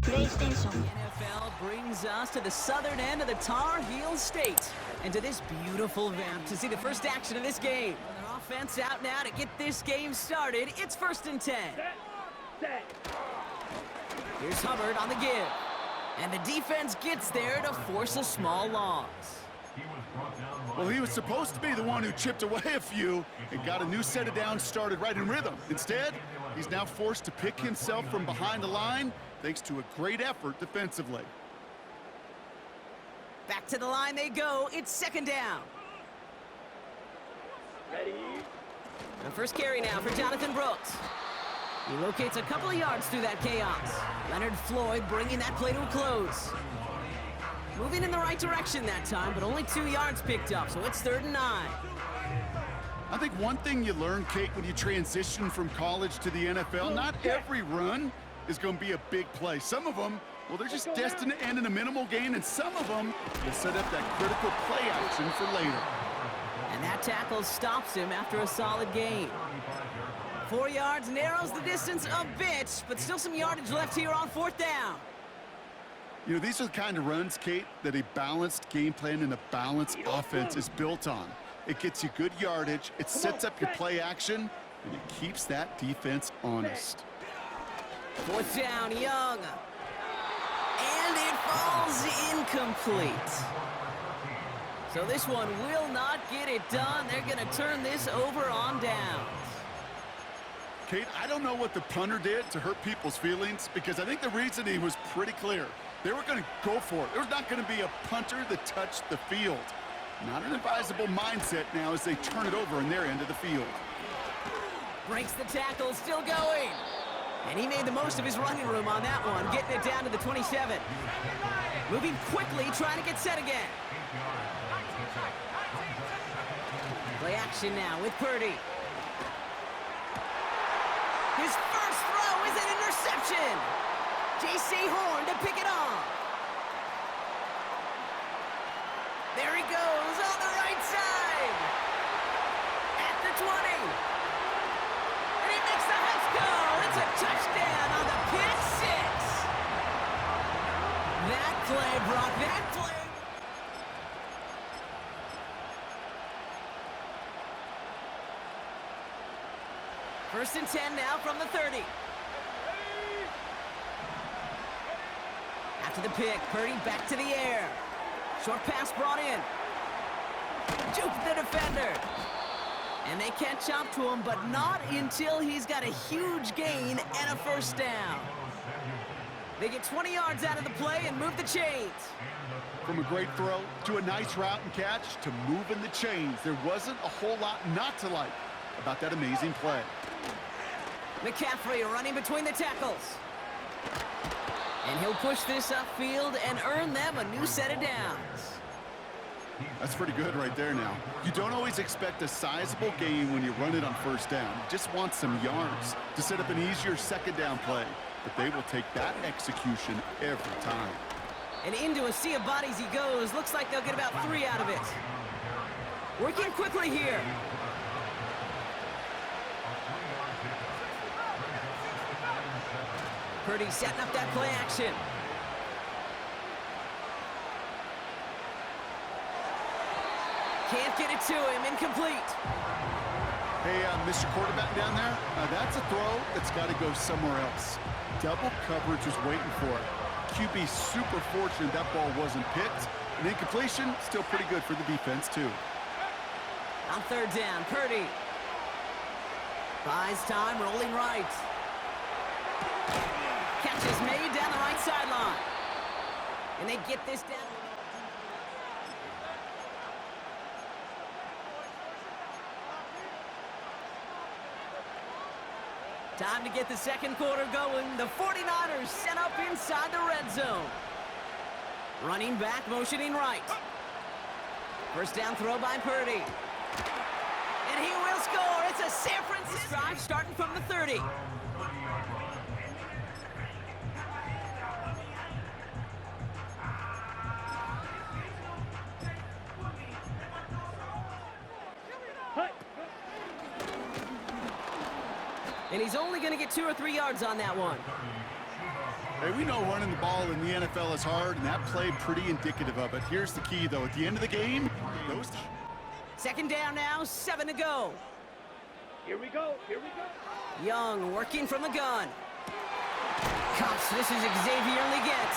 PlayStation. The NFL brings us to the southern end of the Tar Heel State and to this beautiful venue to see the first action of this game. Their offense out now to get this game started. It's 1st and 10. Here's Hubbard on the give. And the defense gets there to force a small loss. Well, he was supposed to be the one who chipped away a few and got a new set of downs started right in rhythm. Instead, he's now forced to pick himself from behind the line thanks to a great effort defensively. Back to the line they go. It's 2nd down. Ready? The first carry now for Jonathan Brooks. He locates a couple of yards through that chaos. Leonard Floyd bringing that play to a close. Moving in the right direction that time, but only 2 yards picked up, so it's 3rd and 9. I think one thing you learn, Kate, when you transition from college to the NFL, not every run is going to be a big play. Some of them, well, they're just destined to end in a minimal gain, and some of them will set up that critical play action for later. And that tackle stops him after a solid gain. 4 yards narrows the distance a bit, but still some yardage left here on 4th down. You know, these are the kind of runs, Kate, that a balanced game plan and a balanced offense is built on. It gets you good yardage, it sets up your play action, and it keeps that defense honest. 4th down, Young. And it falls incomplete. So this one will not get it done. They're going to turn this over on downs. Kate, I don't know what the punter did to hurt people's feelings, because I think the reasoning was pretty clear. They were going to go for it. There's not going to be a punter that touched the field. Not an advisable mindset now as they turn it over in their end of the field. Breaks the tackle, still going. And he made the most of his running room on that one, getting it down to the 27. Moving quickly, trying to get set again. Play action now with Purdy. His first throw is an interception. J.C. Horn to pick it off. There he goes on the right side. At the 20. And he makes the high goal. It's a touchdown on the pick six. That play, Brock, that play. First and 10 now from the 30. After the pick, Purdy back to the air. Short pass brought in. Juke the defender. And they catch up to him, but not until he's got a huge gain and a first down. They get 20 yards out of the play and move the chains. From a great throw to a nice route and catch to moving the chains, there wasn't a whole lot not to like about that amazing play. McCaffrey running between the tackles. And he'll push this upfield and earn them a new set of downs. That's pretty good right there now. You don't always expect a sizable gain when you run it on first down. You just want some yards to set up an easier second down play. But they will take that execution every time. And into a sea of bodies he goes. Looks like they'll get about 3 out of it. Working quickly here. Purdy setting up that play action. Can't get it to him. Incomplete. Hey, Mr. Quarterback down there, that's a throw that's got to go somewhere else. Double coverage was waiting for it. QB super fortunate that ball wasn't picked. An incompletion, still pretty good for the defense, too. On third down, Purdy. Buys time, rolling right. Catch is made down the right sideline. And they get this down. Time to get the second quarter going. The 49ers set up inside the red zone. Running back, motioning right. First down throw by Purdy. And he will score. It's a San Francisco drive starting from the 30. And he's only going to get 2 or 3 yards on that one. Hey, we know running the ball in the NFL is hard, and that play pretty indicative of it. Here's the key, though. At the end of the game, those... Second down now, 7 to go. Here we go. Young working from the gun. Cuffs, this is Xavier Leggett.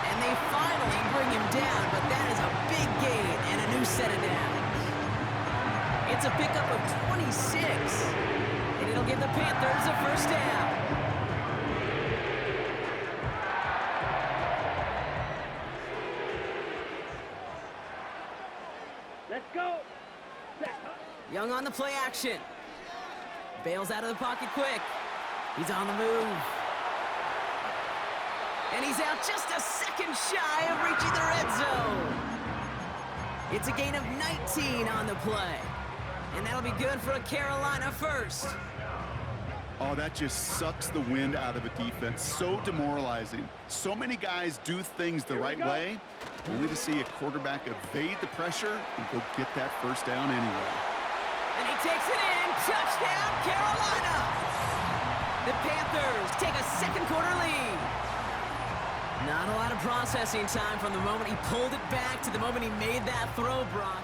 And they finally bring him down, but that is a big gain and a new set of downs. It's a pickup of 26, and it'll give the Panthers a first down. Let's go. Young on the play action. Bails out of the pocket quick. He's on the move. And he's out just a second shy of reaching the red zone. It's a gain of 19 on the play. And that'll be good for a Carolina first. Oh, that just sucks the wind out of a defense. So demoralizing. So many guys do things the right way, only to see a quarterback evade the pressure and go get that first down anyway. And he takes it in. Touchdown, Carolina! The Panthers take a second quarter lead. Not a lot of processing time from the moment he pulled it back to the moment he made that throw, Brock.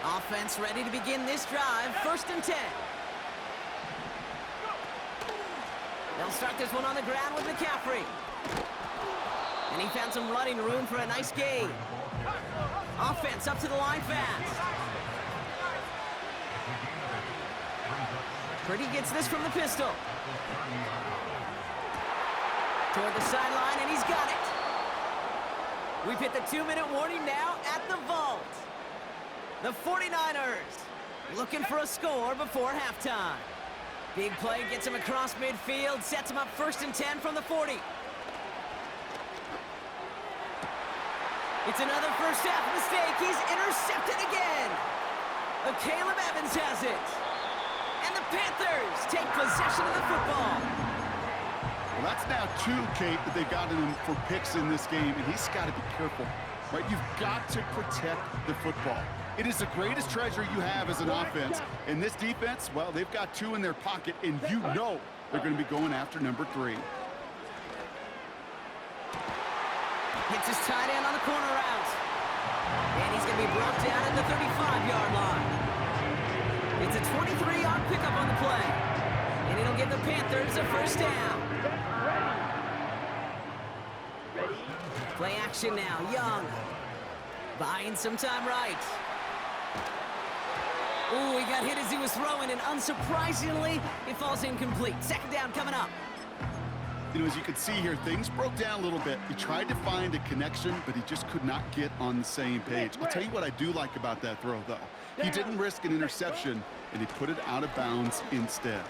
Offense ready to begin this drive. First and 10. They'll start this one on the ground with McCaffrey. And he found some running room for a nice gain. Offense up to the line fast. Purdy gets this from the pistol. Toward the sideline, and he's got it. We've hit the 2-minute warning now at the vault. The 49ers looking for a score before halftime. Big play gets him across midfield, sets him up first and 10 from the 40. It's another first half mistake. He's intercepted again. Caleb Evans has it. And the Panthers take possession of the football. Well, that's now 2, Kate, that they've gotten him for picks in this game, and he's got to be careful, right? You've got to protect the football. It is the greatest treasure you have as an offense. And this defense, well, they've got 2 in their pocket, and you know they're going to be going after number 3. Hits his tight end on the corner route. And he's going to be brought down at the 35-yard line. It's a 23-yard pickup on the play. And it'll give the Panthers a first down. Play action now. Young. Buying some time right. Ooh, he got hit as he was throwing, and unsurprisingly, it falls incomplete. Second down coming up. You know, as you can see here, things broke down a little bit. He tried to find a connection, but he just could not get on the same page. I'll tell you what I do like about that throw, though. He didn't risk an interception, and he put it out of bounds instead.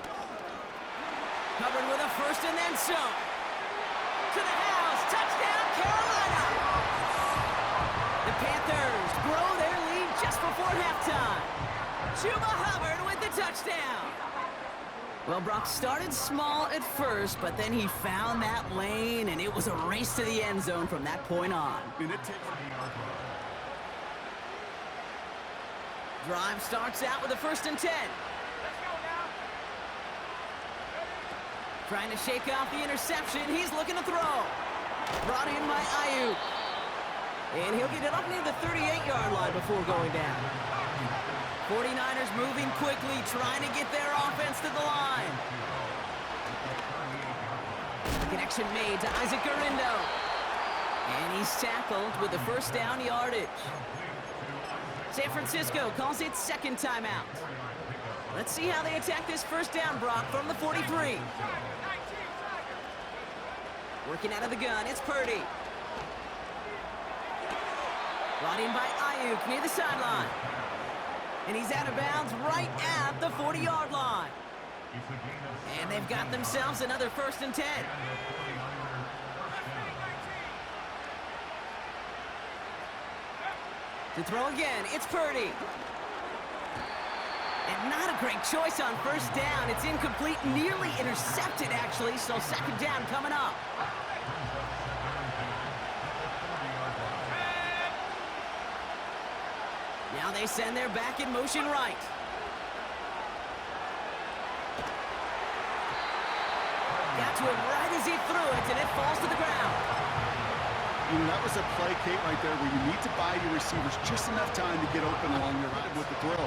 Covered with a first and then some. To the house. Touchdown, Carolina. The Panthers grow their lead just before halftime. Chuba Hubbard with the touchdown. Well, Brock started small at first, but then he found that lane, and it was a race to the end zone from that point on. Drive starts out with a first and 10. Trying to shake off the interception. He's looking to throw. Brought in by Ayuk. And he'll get it up near the 38-yard line before going down. 49ers moving quickly, trying to get their offense to the line. Connection made to Isaac Garindo. And he's tackled with the first down yardage. San Francisco calls it second timeout. Let's see how they attack this first down, Brock, from the 43. Working out of the gun, it's Purdy. Brought in by Ayuk near the sideline. And he's out of bounds right at the 40-yard line. And they've got themselves another first and 10. To throw again, it's Purdy. And not a great choice on first down. It's incomplete, nearly intercepted, actually, so second down coming up. Now they send their back in motion right. to him right as he threw it, and it falls to the ground. You know, that was a play, Kate, right there, where you need to buy your receivers just enough time to get open along your line with the throw.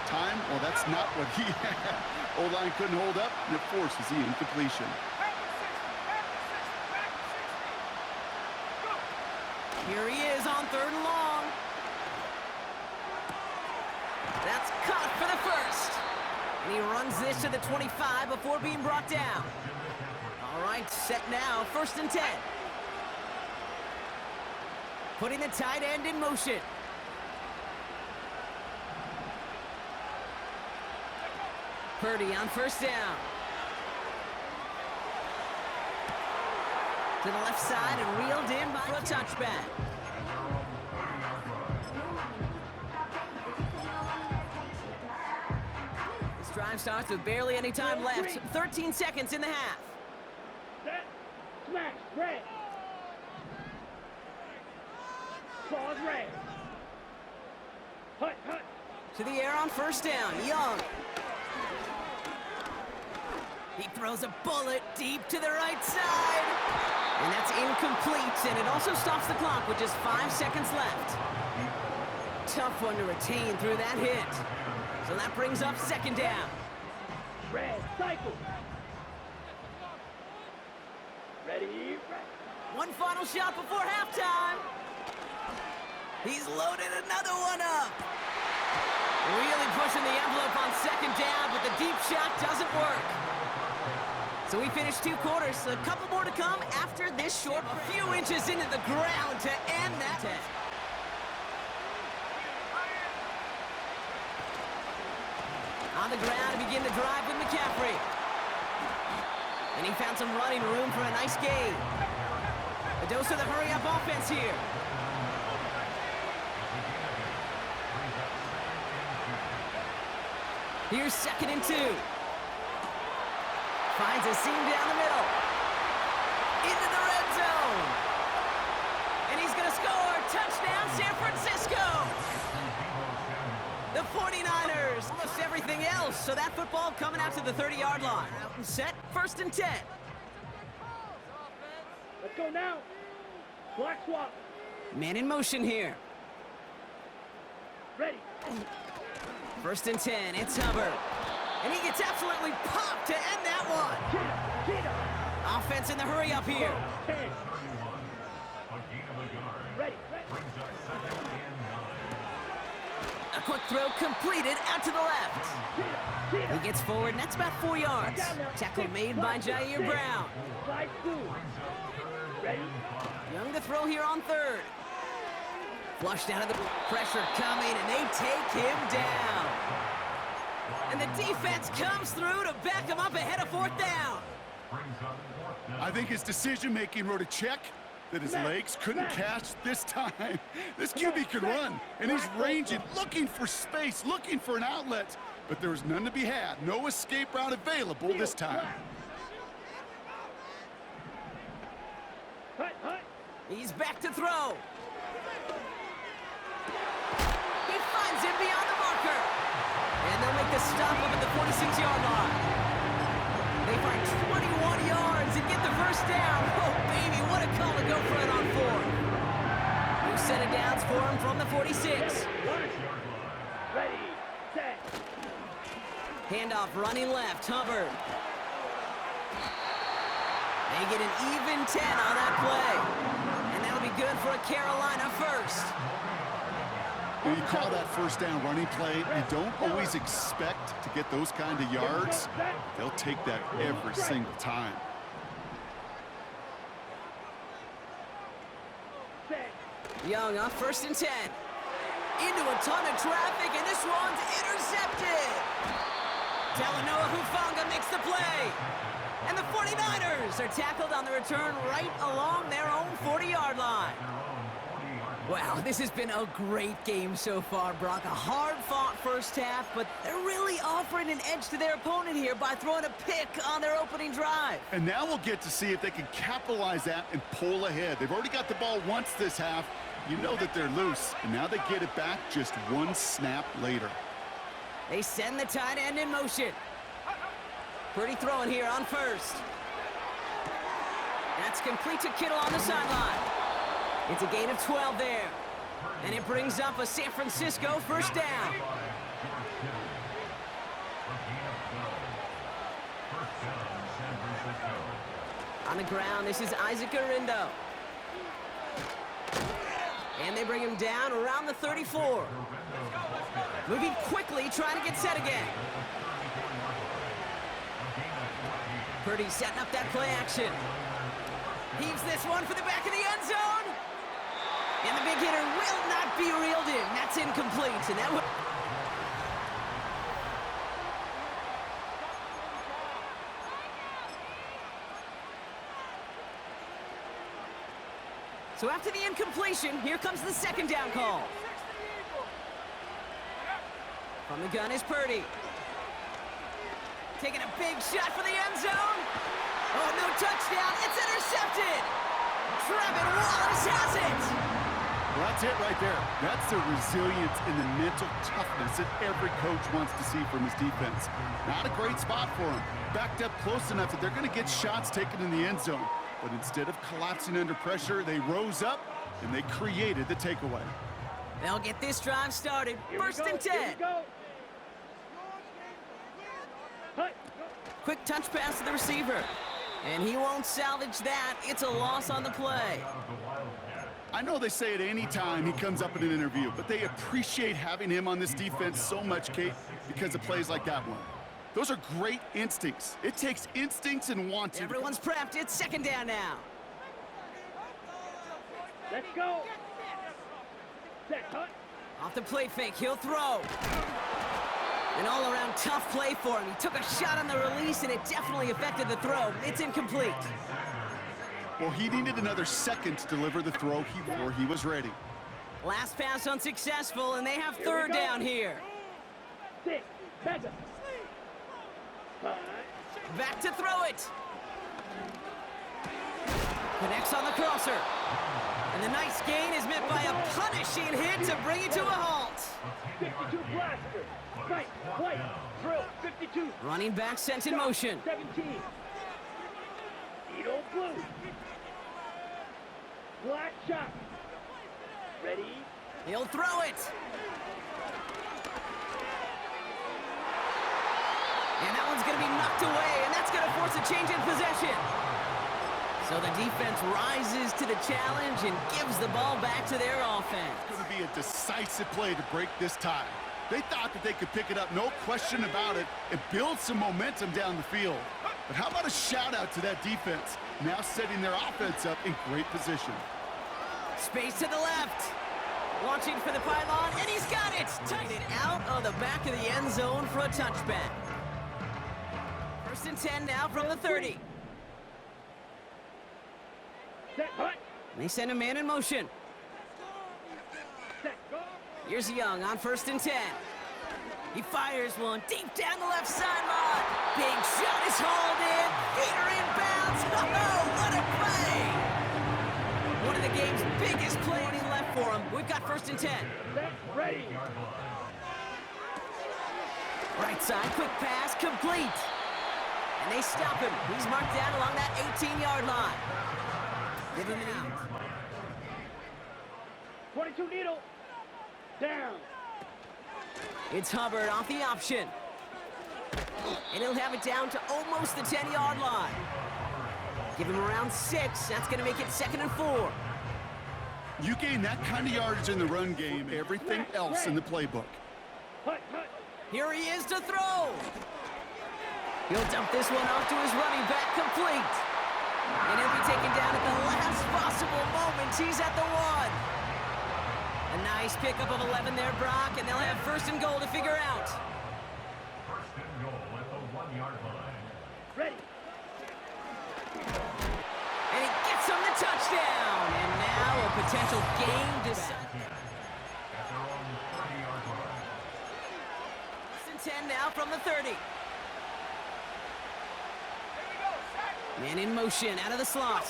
Time, well, that's not what he had. O-line couldn't hold up, and it forces the incompletion. Here he is on 3rd and long. That's caught for the first. And he runs this to the 25 before being brought down. All right, set now, 1st and 10. Putting the tight end in motion. Purdy on 1st down. To the left side and reeled in for a touchback. This drive starts with barely any time left. 13 seconds in the half. Set. Smash. Red. Claws red. Hut. To the air on 1st down. Young. He throws a bullet deep to the right side. And that's incomplete, and it also stops the clock with just 5 seconds left. Tough one to retain through that hit. So that brings up 2nd down. Red. Cycle. Ready. One final shot before halftime. He's loaded another one up. Really pushing the envelope on 2nd down, but the deep shot doesn't work. So we finished 2 quarters. A couple more to come after this short. A few inches into the ground to end that. On the ground to begin the drive with McCaffrey. And he found some running room for a nice gain. A dose of the hurry-up offense here. Here's 2nd and 2. Finds a seam down the middle. Into the red zone. And he's going to score. Touchdown, San Francisco. The 49ers. Almost everything else. So that football coming out to the 30-yard line. Out and set. 1st and 10. Let's go now. Black swap. Man in motion here. Ready. 1st and 10. It's Hubbard. And he gets absolutely popped to end that one. Keia. Offense in the hurry up here. 10. Ready. A quick throw completed out to the left. He gets forward, and that's about 4 yards. Tackle made by Jair Brown. Slide through. Ready. Young to throw here on 3rd. Flushed out of the pressure coming, and they take him down. And the defense comes through to back him up ahead of 4th down. I think his decision-making wrote a check that his legs couldn't catch this time. This QB can run, and he's ranging, looking for space, looking for an outlet. But there was none to be had. No escape route available this time. Hut. He's back to throw. He finds him beyond the marker. And they'll make the stop up at the 46-yard line. They find 21 yards and get the 1st down. Oh, baby, what a call to go for it on 4th. New set of downs for him from the 46. Ready. Set. Handoff running left, Hubbard. They get an even 10 on that play. And that'll be good for a Carolina 1st. When you call that 1st down running play, you don't always expect to get those kind of yards. They'll take that every single time. Young on 1st and 10. Into a ton of traffic, and this one's intercepted. Talanoa Hufanga makes the play. And the 49ers are tackled on the return right along their own 40-yard line. Wow, this has been a great game so far, Brock. A hard-fought 1st half, but they're really offering an edge to their opponent here by throwing a pick on their opening drive. And now we'll get to see if they can capitalize that and pull ahead. They've already got the ball once this half. You know that they're loose, and now they get it back just 1 snap later. They send the tight end in motion. Pretty throwing here on 1st. That's complete to Kittle on the sideline. It's a gain of 12 there. And it brings up a San Francisco first down. On the ground, this is Isaac Arindo. And they bring him down around the 34. Moving quickly, trying to get set again. Purdy setting up that play action. Heaves this one for the back of the end zone. And the big hitter will not be reeled in. That's incomplete. And that would... So after the incompletion, here comes the second down call. From the gun is Purdy. Taking a big shot for the end zone. Oh, no touchdown. It's intercepted. Trevin Wallace has it. Well, that's it right there. That's the resilience and the mental toughness that every coach wants to see from his defense. Not a great spot for him. Backed up close enough that they're going to get shots taken in the end zone. But instead of collapsing under pressure, they rose up and they created the takeaway. They'll get this drive started. First and 10. Quick touch pass to the receiver. And he won't salvage that. It's a loss on the play. I know they say it any time he comes up in an interview, but they appreciate having him on this defense so much, Kate, because of plays like that one. Those are great instincts. It takes instincts and wanting. Everyone's prepped. It's second down now. Let's go. Set, cut. Off the play fake, he'll throw. An all-around tough play for him. He took a shot on the release, and it definitely affected the throw. It's incomplete. Well, he needed another second to deliver the throw before he was ready. Last pass unsuccessful, and they have third down here. 6, 7, 5. Back to throw it. Connects on the crosser. And the nice gain is met by a punishing hit to bring it to a halt. 52 blaster. Right, play, drill, 52. Running back sent in motion. 17. Needle blue. Black shot. Ready? He'll throw it. And that one's going to be knocked away, and that's going to force a change in possession. So the defense rises to the challenge and gives the ball back to their offense. It's going to be a decisive play to break this tie. They thought that they could pick it up, no question about it, and build some momentum down the field. But how about a shout-out to that defense, now setting their offense up in great position. Space to the left. Launching for the pylon, and he's got it! Tight it out of the back of the end zone for a touchback. First and 10 now from the 30. Set, cut. They send a man in motion. Set, go. Here's Young on first and 10. He fires one deep down the left sideline. Big shot is hauled in. Peter inbounds. Oh, what a play! One of the game's biggest plays left for him. We've got first and 10. Set, ready. Right side, quick pass, complete. And they stop him. He's marked down along that 18-yard line. Give him an out. 22 needle. Down. It's Hubbard off the option. And he'll have it down to almost the 10-yard line. Give him around 6. That's going to make it second and 4. You gain that kind of yardage in the run game, everything else in the playbook. Hut, hut. Here he is to throw. He'll dump this one off to his running back, complete. And he'll be taken down at the last possible moment. He's at the 1. A nice pickup of 11 there, Brock, and they'll have first and goal to figure out. First and goal at the 1-yard line. Ready. And he gets him the touchdown. And now a potential game decider. At their own 30-yard line. First and 10 now from the 30. Man in motion out of the slot.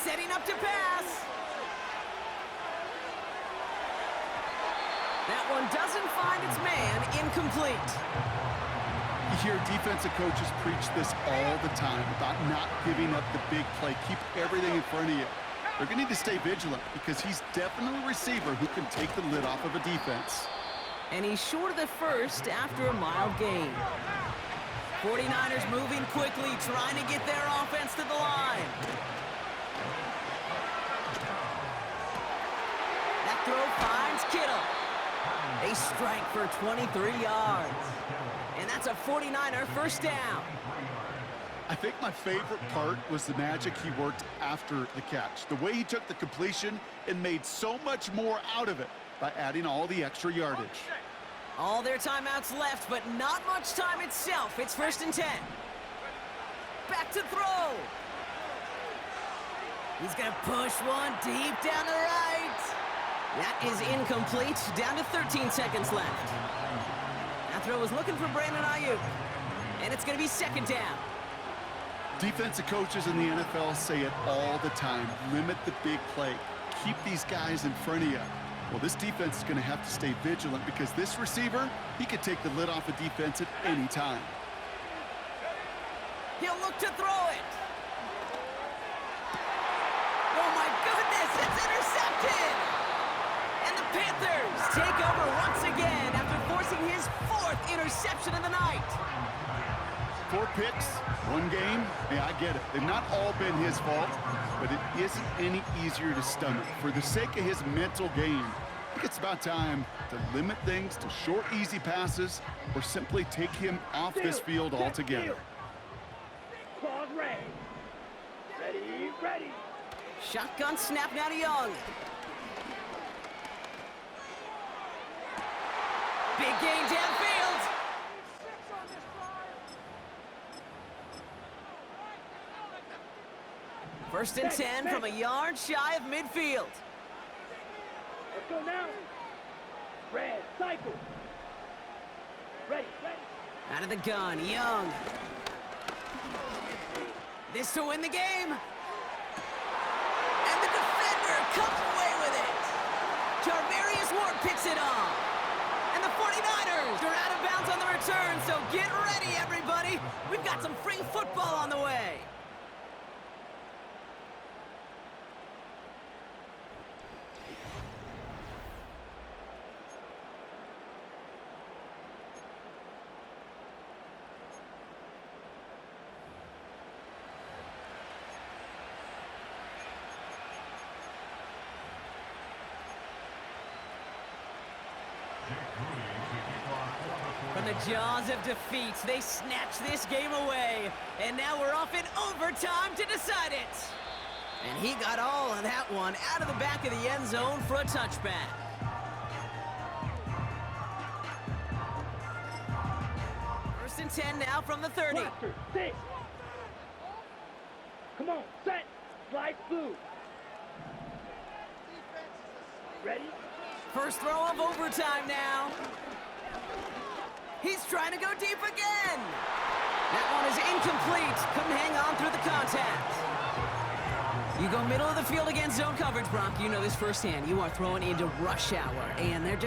Setting up to pass. That one doesn't find its man, incomplete. hear defensive coaches preach this all the time about not giving up the big play. Keep everything in front of you. They're going to need to stay vigilant because he's definitely a receiver who can take the lid off of a defense. And he's short of the first after a mild gain. 49ers moving quickly, trying to get their offense to the line. That throw finds Kittle. A strike for 23 yards. And that's a 49er first down. I think my favorite part was the magic he worked after the catch. The way he took the completion and made so much more out of it by adding all the extra yardage. All their timeouts left, but not much time itself. It's 1st and 10. Back to throw. He's going to push one deep down the right. That is incomplete. Down to 13 seconds left. That throw was looking for Brandon Ayuk. And it's going to be 2nd down. Defensive coaches in the NFL say it all the time. Limit the big play. Keep these guys in front of you. Well, this defense is going to have to stay vigilant because this receiver, he could take the lid off a defense at any time. He'll look to throw it. Oh, my goodness, it's intercepted. And the Panthers take over once again after forcing his 4th interception of the night. 4 picks, 1 game. Yeah, I get it. They've not all been his fault, but it isn't any easier to stomach. For the sake of his mental game, I think it's about time to limit things to short, easy passes or simply take him off this field altogether. Claws ready. Ready, ready. Shotgun snap now to Young. Big gain downfield. 1st and 10 from a yard shy of midfield. Let's go now. Red, cycle. Ready, ready. Out of the gun, Young. This to win the game. And the defender comes away with it. Jarvarius Ward picks it off. And the 49ers are out of bounds on the return, so get ready, everybody. We've got some free football on the way. From the jaws of defeat, they snatch this game away. And now we're off in overtime to decide it. And he got all of that one out of the back of the end zone for a touchback. First and 10 now from the 30. Cluster, 6. Come on, set. Slide through. Ready? First throw of overtime now. He's trying to go deep again. That one is incomplete. Couldn't hang on through the contact. You go middle of the field against zone coverage, Brock. You know this firsthand. You are throwing into rush hour, and there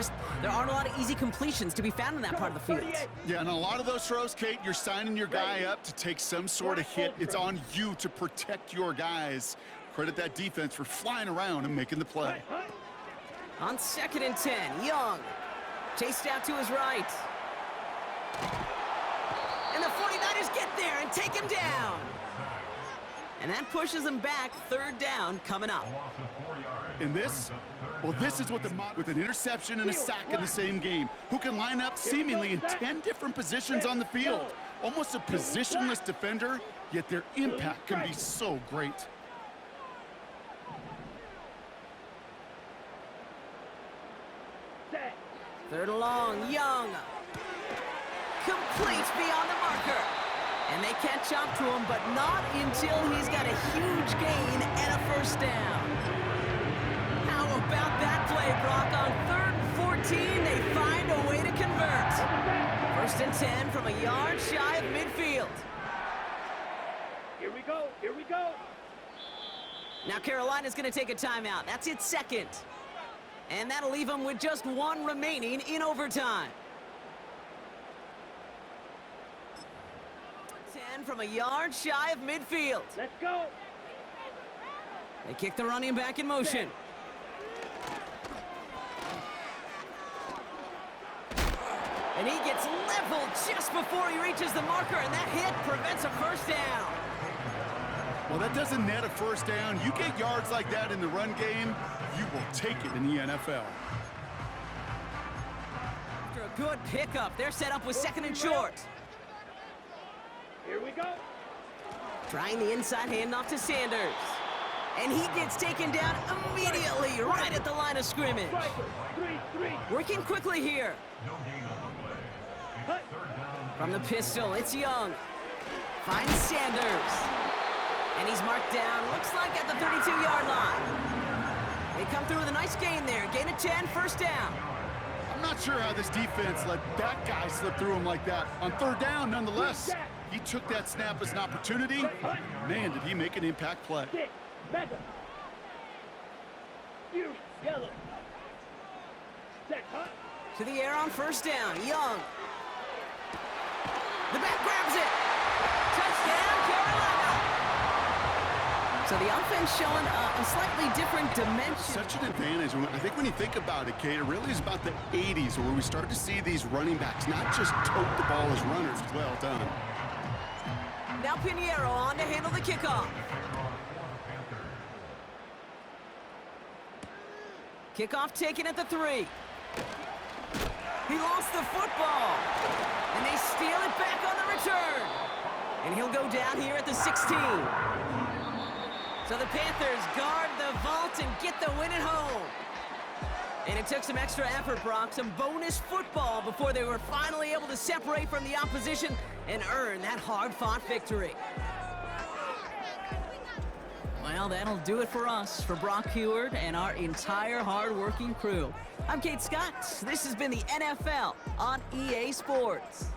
aren't a lot of easy completions to be found in that part of the field. Yeah, and a lot of those throws, Kate, you're signing your guy up to take some sort of hit. It's on you to protect your guys. Credit that defense for flying around and making the play. On 2nd and 10, Young chased out to his right. And the 49ers get there and take him down. And that pushes them back. 3rd down coming up. And this is what with an interception and a sack in the same game. Who can line up seemingly in 10 different positions on the field. Almost a positionless defender, yet their impact can be so great. Third and long, Young. Complete beyond the marker. And they catch up to him, but not until he's got a huge gain and a first down. How about that play, Brock? On 3rd and 14, they find a way to convert. 1st and 10 from a yard shy of midfield. Here we go, here we go. Now Carolina's going to take a timeout. That's its 2nd. And that'll leave them with just 1 remaining in overtime. again from a yard shy of midfield. Let's go. They kick the running back in motion. And he gets leveled just before he reaches the marker, and that hit prevents a first down. Well, that doesn't net a first down. You get yards like that in the run game, you will take it in the NFL. After a good pickup, they're set up with second and short. Here we go. Trying the inside handoff to Sanders. And he gets taken down immediately right at the line of scrimmage. Striker, 3-3. Working quickly here. No gain on the play. Cut. It's third down. From the pistol, it's Young. Finds Sanders. And he's marked down, looks like at the 32-yard line. They come through with a nice gain there. Gain of 10, first down. I'm not sure how this defense let that guy slip through him like that. On third down, nonetheless, he took that snap as an opportunity. Man, did he make an impact play. Six. Mega. You yellow. Set. Hut. To the air on first down, Young. The back grabs it. Touchdown, Carolina. So the offense showing a slightly different dimension. Such an advantage. I think when you think about it, Kate, it really is about the 80s where we start to see these running backs not just tote the ball as runners. Well done. Now Pinheiro on to handle the kickoff. Kickoff taken at the 3. He lost the football. And they steal it back on the return. And he'll go down here at the 16. So the Panthers guard the vault and get the win at home. And it took some extra effort, Brock, some bonus football before they were finally able to separate from the opposition and earn that hard-fought victory. Well, that'll do it for us, for Brock Heward and our entire hard-working crew. I'm Kate Scott. This has been the NFL on EA Sports.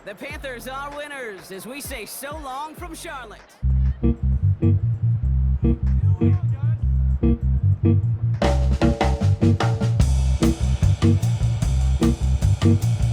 The Panthers are winners as we say so long from Charlotte. Thank you.